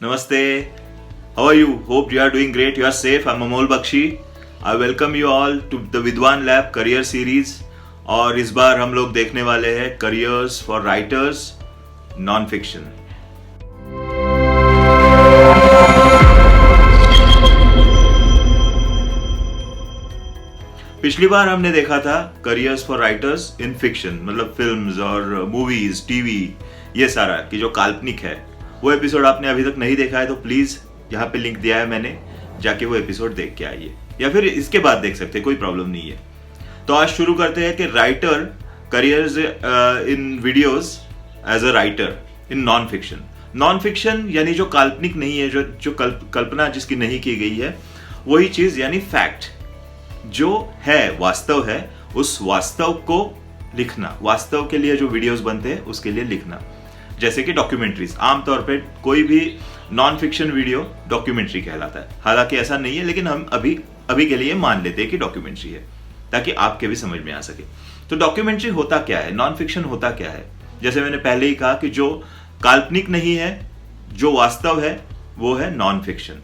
Namaste. How are you? Hope you are doing great. You are safe. I'm Amol Bakshi. I welcome you all to the Vidwan Lab Career Series. और इस बार हम लोग देखने वाले हैं careers for writers non fiction. पिछली बार हमने देखा था careers for writers in fiction, मतलब फिल्म्स और मूवीज, टीवी, ये सारा कि जो काल्पनिक है. वो एपिसोड आपने अभी तक नहीं देखा है तो प्लीज यहाँ पे लिंक दिया है मैंने, जाके वो एपिसोड देख के आइए, या फिर इसके बाद देख सकते हैं, कोई प्रॉब्लम नहीं है. तो आज शुरू करते हैं कि writer careers in videos as a writer in non fiction. Non fiction यानी जो काल्पनिक नहीं है, जो कल्पना जिसकी नहीं की गई है, वही चीज यानी फैक्ट जो है, वास्तव है, उस वास्तव को लिखना. वास्तव के लिए जो वीडियोस बनते हैं उसके लिए लिखना. जैसे कि डॉक्यूमेंट्रीज, आमतौर पे कोई भी नॉन फिक्शन वीडियो डॉक्यूमेंट्री कहलाता है. हालांकि ऐसा नहीं है, लेकिन हम अभी के लिए मान लेते हैं कि डॉक्यूमेंट्री है, ताकि आपके भी समझ में आ सके. तो डॉक्यूमेंट्री होता क्या है, नॉन फिक्शन होता क्या है? जैसे मैंने पहले ही कहा कि जो काल्पनिक नहीं है, जो वास्तव है, वो है non fiction,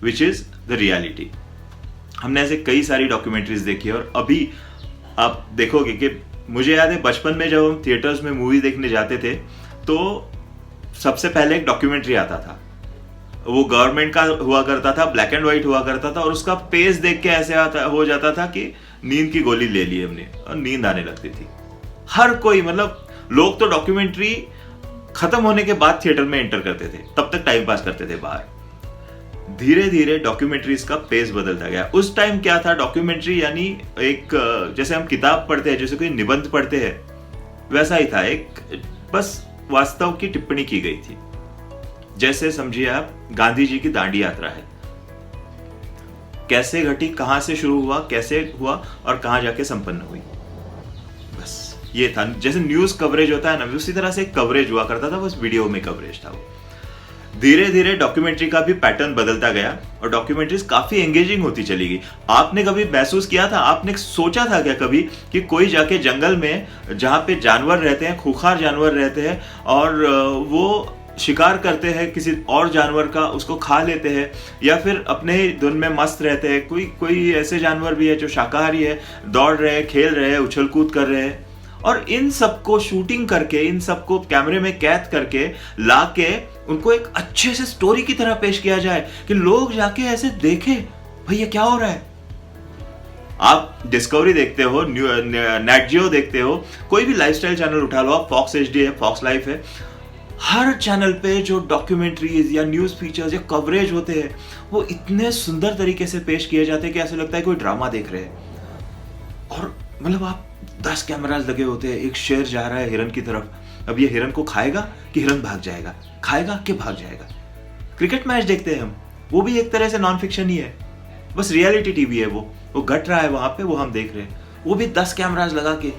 which is the reality. हमने ऐसे कई सारी डॉक्यूमेंट्रीज देखी है, और अभी आप देखोगे कि मुझे याद है बचपन में जब हम थिएटर्स में मूवी देखने जाते थे तो सबसे पहले एक डॉक्यूमेंट्री आता था. वो गवर्नमेंट का हुआ करता था, ब्लैक एंड व्हाइट हुआ करता था, और उसका पेज देख के ऐसे हो जाता था कि नींद की गोली ले ली हमने, और नींद आने लगती थी. हर कोई, मतलब लोग तो डॉक्यूमेंट्री खत्म होने के बाद थिएटर में एंटर करते थे, तब तक टाइम पास करते थे बाहर. धीरे धीरे डॉक्यूमेंट्रीज का पेज बदलता गया. उस टाइम क्या था, डॉक्यूमेंट्री यानी एक, जैसे हम किताब पढ़ते हैं, जैसे कोई निबंध पढ़ते हैं, वैसा ही था. एक बस वास्तव की टिप्पणी की गई थी. जैसे समझिए आप, गांधी जी की दांडी यात्रा है, कैसे घटी, कहां से शुरू हुआ, कैसे हुआ और कहां जाके संपन्न हुई, बस ये था. जैसे न्यूज कवरेज होता है ना, उसी तरह से कवरेज हुआ करता था, बस वीडियो में कवरेज था वो. धीरे धीरे डॉक्यूमेंट्री का भी पैटर्न बदलता गया और डॉक्यूमेंट्रीज काफी एंगेजिंग होती चली गई. आपने कभी महसूस किया था, आपने सोचा था क्या कभी कि कोई जाके जंगल में, जहां पे जानवर रहते हैं, खूंखार जानवर रहते हैं, और वो शिकार करते हैं किसी और जानवर का, उसको खा लेते हैं, या फिर अपने ही धुन में मस्त रहते हैं. कोई ऐसे जानवर भी है जो शाकाहारी है, दौड़ रहे हैं, खेल रहे हैं, उछल कूद कर रहे हैं, और इन सबको शूटिंग करके, इन सबको कैमरे में कैद करके लाके उनको एक अच्छे से स्टोरी की तरह पेश किया जाए कि लोग जाके ऐसे देखें, भाई ये क्या हो रहा है. आप डिस्कवरी देखते हो, नेट जियो देखते हो, कोई भी लाइफस्टाइल चैनल उठा लो आप, फॉक्स HD है, फॉक्स लाइफ है, हर चैनल पे जो डॉक्यूमेंट्रीज या न्यूज फीचर्स या कवरेज होते हैं, वो इतने सुंदर तरीके से पेश किए जाते हैं कि ऐसा लगता है कोई ड्रामा देख रहे हैं. और मतलब आप 10 कैमरास लगे होते हैं, एक शेर जा रहा है हिरन की तरफ, अब ये हिरन को खाएगा कि हिरन भाग जाएगा, खाएगा कि भाग जाएगा. क्रिकेट मैच देखते हैं हम, वो भी एक तरह से नॉन फिक्शन ही है, बस रियलिटी टीवी है. वो घट रहा है वहां पे, वो हम देख रहे हैं. वो भी 10 कैमरास लगा के,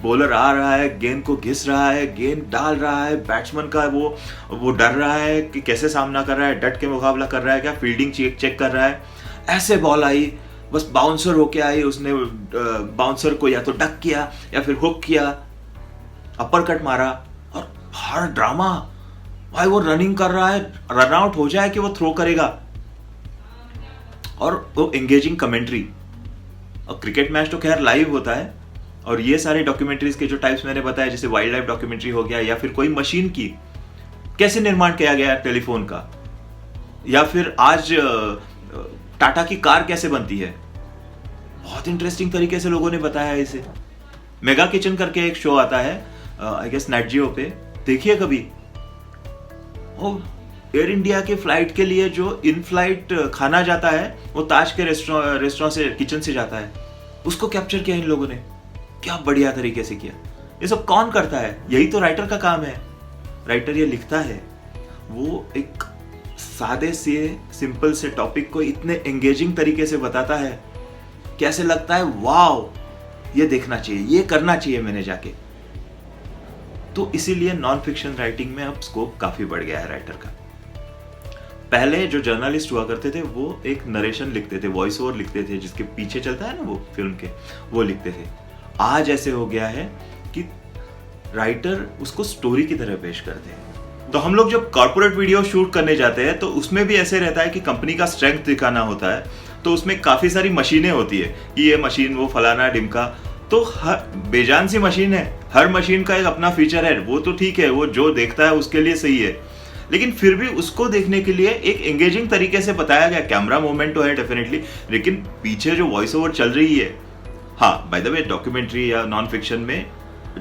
बॉलर आ रहा है, गेंद को घिस रहा है, गेंद डाल रहा है, बैट्समैन का वो डर रहा है कि कैसे सामना कर रहा है, डट के मुकाबला कर रहा है क्या, फील्डिंग चेक कर रहा है. ऐसे बॉल आई, बस बाउंसर होके आई, उसने बाउंसर को या तो डक किया या फिर हुक किया, अपर कट मारा, और हर ड्रामा. भाई वो रनिंग कर रहा है, रन आउट हो जाए कि वो थ्रो करेगा, और वो एंगेजिंग कमेंट्री. और क्रिकेट मैच तो खैर लाइव होता है, और ये सारे डॉक्यूमेंट्रीज के जो टाइप्स मैंने बताया, जैसे वाइल्ड लाइफ डॉक्यूमेंट्री हो गया, या फिर कोई मशीन की कैसे निर्माण किया गया टेलीफोन का, या फिर आज टाटा की कार कैसे बनती है, बहुत इंटरेस्टिंग तरीके से लोगों ने बताया है इसे. मेगा किचन करके एक शो आता है, आई गेस नेट जियो पे, देखिए कभी. एयर इंडिया के फ्लाइट के लिए जो इन फ्लाइट खाना जाता है, वो ताज के रेस्टोरेंट से, किचन से जाता है, उसको कैप्चर किया इन लोगों ने. क्या बढ़िया तरीके से किया. ये सब कौन करता है? यही तो राइटर का काम है. राइटर ये लिखता है, वो एक सादे से सिंपल से टॉपिक को इतने एंगेजिंग तरीके से बताता है, कैसे लगता है वाओ, ये देखना चाहिए, ये करना चाहिए मैंने जाके. तो इसीलिए नॉन फिक्शन राइटिंग में अब स्कोप काफी बढ़ गया है राइटर का. पहले जो जर्नलिस्ट हुआ करते थे वो एक नरेशन लिखते थे, वॉइस ओवर लिखते थे, जिसके पीछे चलता है ना वो फिल्म के, वो लिखते थे. आज ऐसे हो गया है कि राइटर उसको स्टोरी की तरह पेश करते हैं. तो हम लोग जब कॉर्पोरेट वीडियो शूट करने जाते हैं तो उसमें भी ऐसे रहता है कि कंपनी का स्ट्रेंथ दिखाना होता है, तो उसमें काफ़ी सारी मशीनें होती है कि ये मशीन वो फलाना ढिमका, तो हर बेजान सी मशीन है, हर मशीन का एक अपना फीचर है, वो तो ठीक है, वो जो देखता है उसके लिए सही है, लेकिन फिर भी उसको देखने के लिए एक एंगेजिंग तरीके से बताया गया। कैमरा मूवमेंट तो है डेफिनेटली, लेकिन पीछे जो वॉइस ओवर चल रही है, हाँ बाय द वे डॉक्यूमेंट्री या नॉन फिक्शन में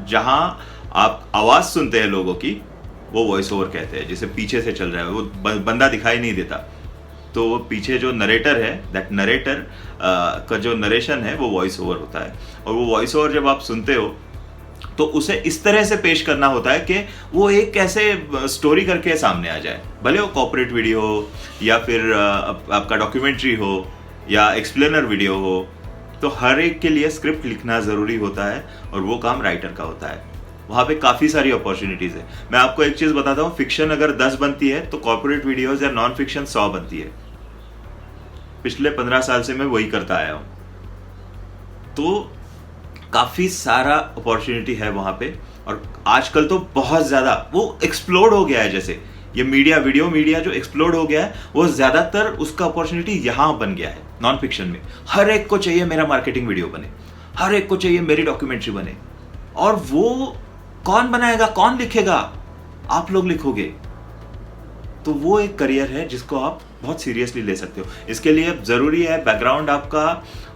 जहां आप आवाज सुनते हैं लोगों की, वो वॉइस ओवर कहते हैं। जैसे पीछे से चल रहा है, वो बंदा दिखाई नहीं देता, तो वो पीछे जो नरेटर है, दैट नरेटर का जो नरेशन है वो वॉइस ओवर होता है। और वो वॉइस ओवर जब आप सुनते हो तो उसे इस तरह से पेश करना होता है कि वो एक कैसे स्टोरी करके सामने आ जाए, भले वो कॉर्पोरेट वीडियो हो या फिर आपका डॉक्यूमेंट्री हो या एक्सप्लेनर वीडियो हो, तो हर एक के लिए स्क्रिप्ट लिखना ज़रूरी होता है और वो काम राइटर का होता है। वहाँ पे काफ़ी सारी अपॉर्चुनिटीज़ है। मैं आपको एक चीज़ बताता हूँ, फिक्शन अगर 10 बनती है तो कॉर्पोरेट वीडियोज़ या नॉन फिक्शन 100 बनती है। पिछले 15 साल से मैं वही करता आया हूँ, तो काफ़ी सारा अपॉर्चुनिटी है वहाँ पे। और आजकल तो बहुत ज़्यादा वो एक्सप्लोड हो गया है, जैसे ये वीडियो मीडिया जो एक्सप्लोड हो गया है, वो ज़्यादातर उसका अपॉर्चुनिटी यहाँ बन गया है नॉन फिक्शन में। हर एक को चाहिए मेरा मार्केटिंग वीडियो बने, हर एक को चाहिए मेरी डॉक्यूमेंट्री बने, और वो कौन बनाएगा, कौन लिखेगा? आप लोग लिखोगे। तो वो एक करियर है जिसको आप बहुत सीरियसली ले सकते हो। इसके लिए ज़रूरी है बैकग्राउंड आपका,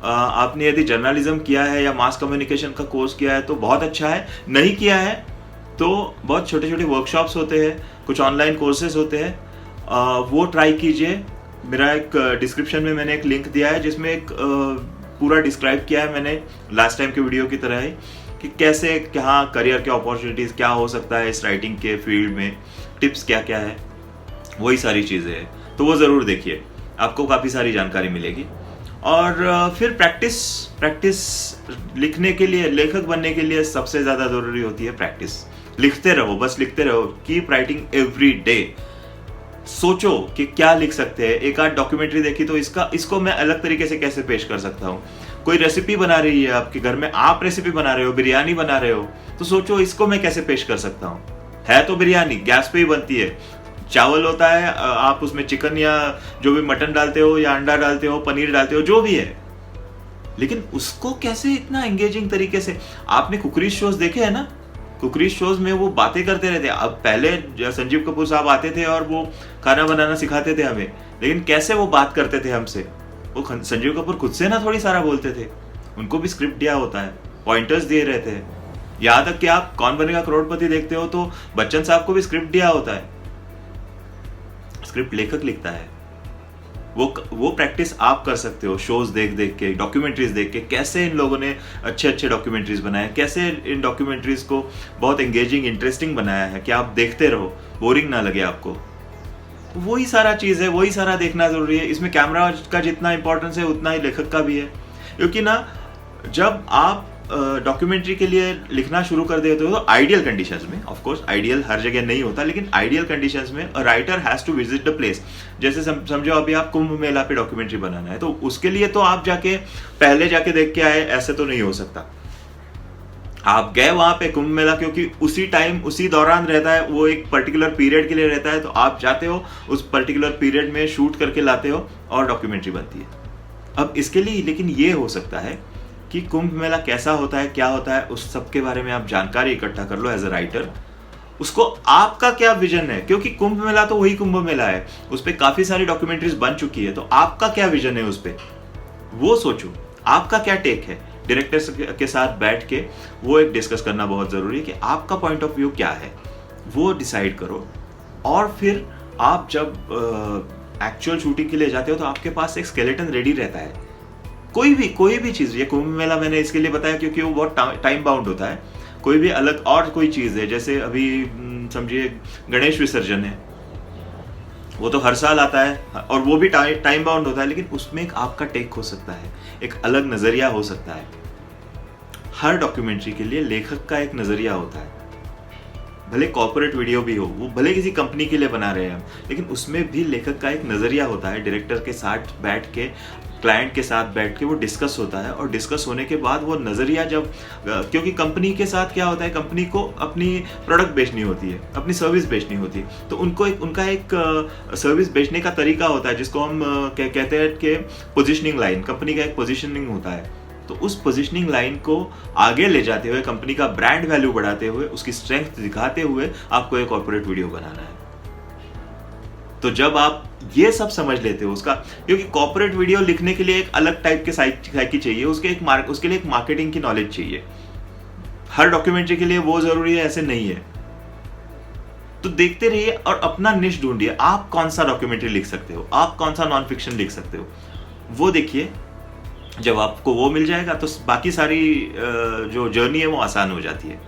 आपने यदि जर्नलिज्म किया है या मास कम्युनिकेशन का कोर्स किया है तो बहुत अच्छा है, नहीं किया है तो बहुत छोटे छोटे वर्कशॉप्स होते हैं, कुछ ऑनलाइन कोर्सेज होते हैं, वो ट्राई कीजिए। मेरा एक डिस्क्रिप्शन में मैंने एक लिंक दिया है जिसमें एक पूरा डिस्क्राइब किया है मैंने लास्ट टाइम के वीडियो की तरह ही, कि कैसे क्या करियर के अपॉर्चुनिटीज़ क्या हो सकता है इस राइटिंग के फील्ड में, टिप्स क्या क्या है, वही सारी चीज़ें हैं। तो वो ज़रूर देखिए, आपको काफ़ी सारी जानकारी मिलेगी। और फिर प्रैक्टिस लिखने के लिए, लेखक बनने के लिए सबसे ज़्यादा ज़रूरी होती है प्रैक्टिस। लिखते रहो, बस लिखते रहो, कीप राइटिंग एवरी डे। सोचो कि क्या लिख सकते हैं। एक आध डॉक्यूमेंट्री देखी तो इसको मैं अलग तरीके से कैसे पेश कर सकता हूँ। कोई रेसिपी बना रही है आपके घर में, आप रेसिपी बना रहे हो, बिरयानी बना रहे हो, तो सोचो इसको मैं कैसे पेश कर सकता हूँ। है तो बिरयानी गैस पे ही बनती है, चावल होता है, आप उसमें चिकन या जो भी मटन डालते हो या अंडा डालते हो, पनीर डालते हो, जो भी है, लेकिन उसको कैसे इतना एंगेजिंग तरीके से। आपने कुकरीज शोज देखे हैं ना, कुकरीज शोज में वो बातें करते रहते। अब पहले संजीव कपूर साहब आते थे और वो खाना बनाना सिखाते थे हमें, लेकिन कैसे वो बात करते थे हमसे। वो संजीव कपूर खुद से ना थोड़ी सारा बोलते थे, उनको भी स्क्रिप्ट दिया होता है, पॉइंटर्स दिए रहते हैं। यहाँ तक कि आप कौन बनेगा करोड़पति देखते हो तो बच्चन साहब को भी स्क्रिप्ट दिया होता है, स्क्रिप्ट लेखक लिखता है। वो प्रैक्टिस आप कर सकते हो शोज देख के, डॉक्यूमेंट्रीज देख के, कैसे इन लोगों ने अच्छे डॉक्यूमेंट्रीज बनाए, कैसे इन डॉक्यूमेंट्रीज को बहुत एंगेजिंग, इंटरेस्टिंग बनाया है कि आप देखते रहो, बोरिंग ना लगे आपको। वही सारा चीज़ है, वही सारा देखना जरूरी है। इसमें कैमरा का जितना इंपॉर्टेंस है उतना ही लेखक का भी है, क्योंकि ना जब आप डॉक्यूमेंट्री के लिए लिखना शुरू कर देते हो तो आइडियल कंडीशंस में, ऑफ कोर्स आइडियल हर जगह नहीं होता, लेकिन आइडियल कंडीशंस में a writer has to visit the place. जैसे समझो अभी आप कुंभ मेला पे डॉक्यूमेंट्री बनाना है, तो उसके लिए तो आप पहले जाके देख के आए, ऐसे तो नहीं हो सकता। आप गए वहां पे कुंभ मेला, क्योंकि उसी टाइम उसी दौरान रहता है, वो एक पर्टिकुलर पीरियड के लिए रहता है, तो आप जाते हो उस पर्टिकुलर पीरियड में शूट करके लाते हो और डॉक्यूमेंट्री बनती है। अब इसके लिए लेकिन ये हो सकता है कि कुंभ मेला कैसा होता है, क्या होता है, उस सब के बारे में आप जानकारी इकट्ठा कर लो एज अ राइटर। उसको आपका क्या विजन है, क्योंकि कुंभ मेला तो वही कुंभ मेला है, उस पर काफी सारी डॉक्यूमेंट्रीज बन चुकी है, तो आपका क्या विजन है उस पर, वो सोचो, आपका क्या टेक है। डायरेक्टर्स के साथ बैठ के वो एक डिस्कस करना बहुत जरूरी है कि आपका पॉइंट ऑफ व्यू क्या है, वो डिसाइड करो। और फिर आप जब एक्चुअल शूटिंग के लिए जाते हो तो आपके पास एक स्केलेटन रेडी रहता है। कोई भी चीज़, ये कुंभ मेला मैंने इसके लिए बताया क्योंकि वो बहुत टाइम बाउंड होता है। कोई भी अलग और कोई चीज़ है, जैसे अभी समझिए गणेश विसर्जन है, वो तो हर साल आता है और वो भी टाइम बाउंड होता है, लेकिन उसमें एक आपका टेक हो सकता है, एक अलग नज़रिया हो सकता है। हर डॉक्यूमेंट्री के लिए लेखक का एक नज़रिया होता है, भले कॉर्पोरेट वीडियो भी हो, वो भले किसी कंपनी के लिए बना रहे हैं हम, लेकिन उसमें भी लेखक का एक नज़रिया होता है। डायरेक्टर के साथ बैठ के क्लाइंट के साथ बैठ के वो डिस्कस होता है, और डिस्कस होने के बाद वो नज़रिया जब, क्योंकि कंपनी के साथ क्या होता है, कंपनी को अपनी प्रोडक्ट बेचनी होती है, अपनी सर्विस बेचनी होती है, तो उनका एक सर्विस बेचने का तरीका होता है जिसको हम कहते हैं कि पोजिशनिंग लाइन। कंपनी का एक पोजिशनिंग होता है, तो उस पोजिशनिंग लाइन को आगे ले जाते हुए, कंपनी का ब्रांड वैल्यू बढ़ाते हुए, उसकी स्ट्रेंथ दिखाते हुए आपको एक कॉर्पोरेट वीडियो बनाना है। तो जब आप ये सब समझ लेते हो उसका, क्योंकि कॉर्पोरेट वीडियो लिखने के लिए एक अलग टाइप के साइकी चाहिए, उसके लिए एक मार्केटिंग की नॉलेज चाहिए। हर डॉक्यूमेंट्री के लिए वो जरूरी है ऐसे नहीं है। तो देखते रहिए और अपना निश ढूंढिए, आप कौन सा डॉक्यूमेंट्री लिख सकते हो, आप कौन सा नॉन फिक्शन लिख सकते हो, वो देखिए। जब आपको वो मिल जाएगा तो बाकी सारी जो जर्नी है वो आसान हो जाती है।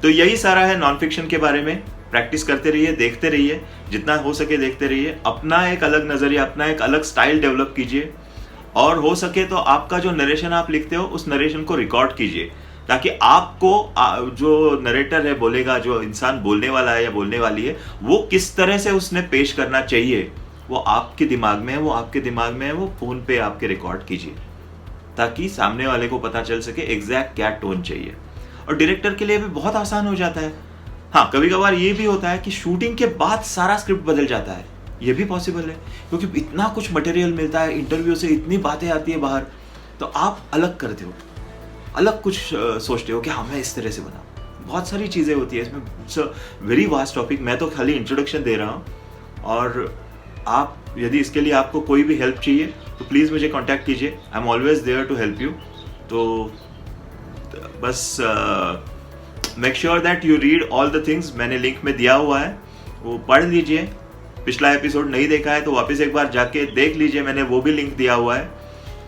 तो यही सारा है नॉन फिक्शन के बारे में। प्रैक्टिस करते रहिए, देखते रहिए, जितना हो सके देखते रहिए, अपना एक अलग नजरिया, अपना एक अलग स्टाइल डेवलप कीजिए, और हो सके तो आपका जो नरेशन आप लिखते हो उस नरेशन को रिकॉर्ड कीजिए, ताकि आपको जो नरेटर है बोलेगा, जो इंसान बोलने वाला है या बोलने वाली है, वो किस तरह से उसने पेश करना चाहिए, वो आपके दिमाग में है, वो आपके दिमाग में है, वो फोन पे आपके रिकॉर्ड कीजिए, ताकि सामने वाले को पता चल सके एग्जैक्ट क्या टोन चाहिए। और डायरेक्टर के लिए भी बहुत आसान हो जाता है। हाँ, कभी कभार ये भी होता है कि शूटिंग के बाद सारा स्क्रिप्ट बदल जाता है, ये भी पॉसिबल है, क्योंकि इतना कुछ मटेरियल मिलता है, इंटरव्यू से इतनी बातें आती है बाहर, तो आप अलग करते हो, अलग कुछ सोचते हो कि हाँ मैं इस तरह से बना। बहुत सारी चीज़ें होती है इसमें, it's a very vast topic. मैं तो खाली इंट्रोडक्शन दे रहा हूँ, और आप यदि इसके लिए आपको कोई भी हेल्प चाहिए तो प्लीज़ मुझे कांटेक्ट कीजिए, I am always there to help you. तो बस make sure that you read all the things, मैंने लिंक में दिया हुआ है, वो पढ़ लीजिए। पिछला एपिसोड नहीं देखा है तो वापस एक बार जाके देख लीजिए, मैंने वो भी लिंक दिया हुआ है।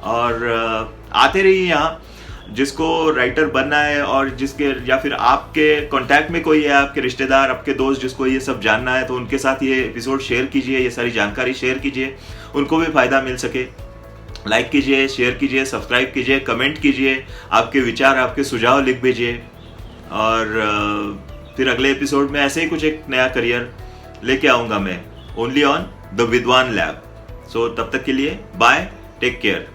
और आते रहिए यहाँ, जिसको राइटर बनना है और जिसके, या फिर आपके कांटेक्ट में कोई है, आपके रिश्तेदार, आपके दोस्त जिसको ये सब जानना है, तो उनके साथ ये एपिसोड शेयर कीजिए, ये सारी जानकारी शेयर कीजिए, उनको भी फायदा मिल सके। लाइक कीजिए, शेयर कीजिए, सब्सक्राइब कीजिए, कमेंट कीजिए, आपके विचार, आपके सुझाव लिख भेजिए, और फिर अगले एपिसोड में ऐसे ही कुछ एक नया करियर लेके आऊँगा मैं, ओनली ऑन द विद्वान लैब। सो तब तक के लिए बाय, टेक केयर।